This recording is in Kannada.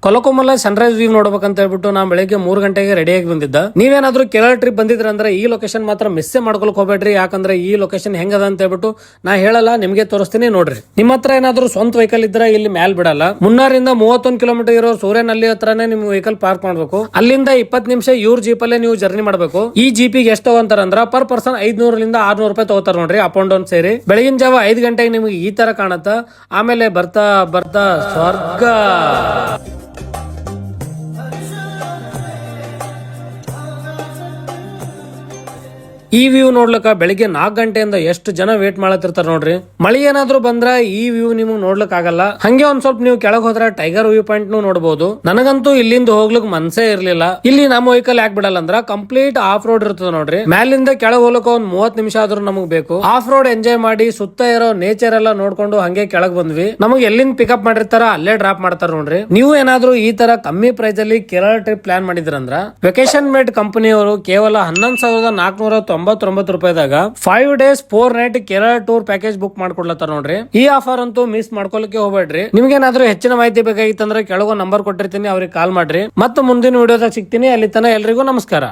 ಕೊಲಕೊಮಲ ಸನ್ರೈಸ್ ವ್ಯೂ ನೋಡ್ಬೇಕಂತ ಹೇಳ್ಬಿಟ್ಟು ನಾ ಬೆಳಿಗ್ಗೆ 3 ಗಂಟೆಗೆ ರೆಡಿಯಾಗಿ ಬಂದಿದ್ದ. ನೀವೇನಾದ್ರೂ ಕೇರಳ ಟ್ರಿಪ್ ಬಂದಿದ್ರ ಅಂದ್ರೆ ಈ ಲೊಕೇಶನ್ ಮಾತ್ರ ಮಿಸ್ಸೇ ಮಾಡ್ಕೊಳಕ್ ಹೋಗ್ಬೇಡ್ರಿ. ಯಾಕಂದ್ರೆ ಈ ಲೊಕೇಶನ್ ಹೆಂಗದ ಅಂತ ಹೇಳ್ಬಿಟ್ಟು ನಾ ಹೇಳಲ್ಲ, ನಿಮ್ಗೆ ತೋರಿಸ್ತೀನಿ ನೋಡ್ರಿ. ನಿಮ್ಮ ಹತ್ರ ಏನಾದ್ರೂ ಸ್ವಂತ ವೆಹಿಕಲ್ ಇದ್ರೆ ಇಲ್ಲಿ ಮ್ಯಾಲ್ ಬಿಡಲ್ಲ. ಮುನ್ನಾರಿಂದ 31 ಕಿಲೋಮೀಟರ್ ಇರೋ ಸೂರ್ಯನಲ್ಲಿ ಹತ್ರನೇ ನಿಮ್ ವೆಹಿಕಲ್ ಪಾರ್ಕ್ ಮಾಡ್ಬೇಕು. ಅಲ್ಲಿಂದ 20 ನಿಮಿಷ ಇವ್ರ ಜೀಪಲ್ಲೇ ನೀವು ಜರ್ನಿ ಮಾಡ್ಬೇಕು. ಈ ಜೀಪಿಗೆ ಎಷ್ಟು ತಗೊಂತಾರಂದ್ರ ಪರ್ ಪರ್ಸನ್ 500 ರಿಂದ 600 ರೂಪಾಯಿ ತಗೋತಾರ ನೋಡ್ರಿ, ಅಪ್ ಅಂಡ್ ಡೌನ್ ಸೇರಿ. ಬೆಳಗಿನ ಜಾವ 5 ಗಂಟೆಗೆ ನಿಮ್ಗೆ ಈ ತರ ಕಾಣತ್ತ. ಆಮೇಲೆ ಬರ್ತಾ ಬರ್ತಾ ಸ್ವರ್ಗ. ಈ ವ್ಯೂ ನೋಡ್ಲಕ್ಕ ಬೆಳಿಗ್ಗೆ 4 ಗಂಟೆಯಿಂದ ಎಷ್ಟು ಜನ ವೇಟ್ ಮಾಡತ್ತಿರ್ತಾರ ನೋಡ್ರಿ. ಮಳಿ ಏನಾದ್ರು ಬಂದ್ರ ಈ ವ್ಯೂ ನಿಮ್ಗೆ ನೋಡ್ಲಕ್ ಆಗಲ್ಲ. ಹಂಗೆ ಒಂದ್ ಸ್ವಲ್ಪ ನೀವು ಕೆಳಗ್ ಹೋದ್ರ ಟೈಗರ್ ವ್ಯೂ ಪಾಯಿಂಟ್ ನೋಡಬಹುದು. ನನಗಂತೂ ಇಲ್ಲಿಂದ ಹೋಗ್ಲಿಕ್ ಮನ್ಸೇ ಇರ್ಲಿಲ್ಲ. ಇಲ್ಲಿ ನಮ್ಮ ವೆಹಿಕಲ್ ಯಾಕೆ ಬಿಡಲ್ಲ ಅಂದ್ರ ಕಂಪ್ಲೀಟ್ ಆಫ್ ರೋಡ್ ಇರ್ತದ ನೋಡ್ರಿ. ಮ್ಯಾಲಿಂದ ಕೆಳಗ್ ಹೋಗ್ಲಕ್ಕ ಒಂದ್ 30 ನಿಮಿಷ ಆದ್ರೂ ನಮಗ್ ಬೇಕು. ಆಫ್ ರೋಡ್ ಎಂಜಾಯ್ ಮಾಡಿ ಸುತ್ತ ಇರೋ ನೇಚರ್ ಎಲ್ಲ ನೋಡ್ಕೊಂಡು ಹಂಗೆ ಕೆಳಗ್ ಬಂದ್ವಿ. ನಮಗ್ ಎಲ್ಲಿಂದ ಪಿಕಪ್ ಮಾಡಿರ್ತಾರ ಅಲ್ಲೇ ಡ್ರಾಪ್ ಮಾಡ್ತಾರ ನೋಡ್ರಿ. ನೀವು ಏನಾದ್ರೂ ಈ ತರ ಕಮ್ಮಿ ಪ್ರೈಸ್ ಅಲ್ಲಿ ಕೇರಳ ಟ್ರಿಪ್ ಪ್ಲಾನ್ ಮಾಡಿದ್ರಂದ್ರ ವೆಕೇಶನ್ ಮೇಡ್ ಕಂಪನಿಯವರು ಕೇವಲ 11,499 ರೂಪಾಯಿದಾಗ 5 days 4 night Kerala tour package book ಮಾಡ್ಕೊಡ್ಲತ್ತಾರ ನೋಡ್ರಿ. ಈ ಆಫರ್ ಅಂತೂ ಮಿಸ್ ಮಾಡ್ಕೊಳಕ್ಕೆ ಹೋಗ್ಬೇಡ್ರಿ. ನಿಮ್ಗೇನಾದ್ರೂ ಹೆಚ್ಚಿನ ಮಾಹಿತಿ ಬೇಕಾಗಿತ್ತಂದ್ರೆ ಕೆಳಗೋ ನಂಬರ್ ಕೊಟ್ಟಿರ್ತೀನಿ, ಅವ್ರಿಗೆ ಕಾಲ್ ಮಾಡ್ರಿ. ಮತ್ತೆ ಮುಂದಿನ ವಿಡಿಯೋದಾಗ ಸಿಗ್ತೀನಿ. ಅಲ್ಲಿ ತನ ಎಲ್ರಿಗೂ ನಮಸ್ಕಾರ.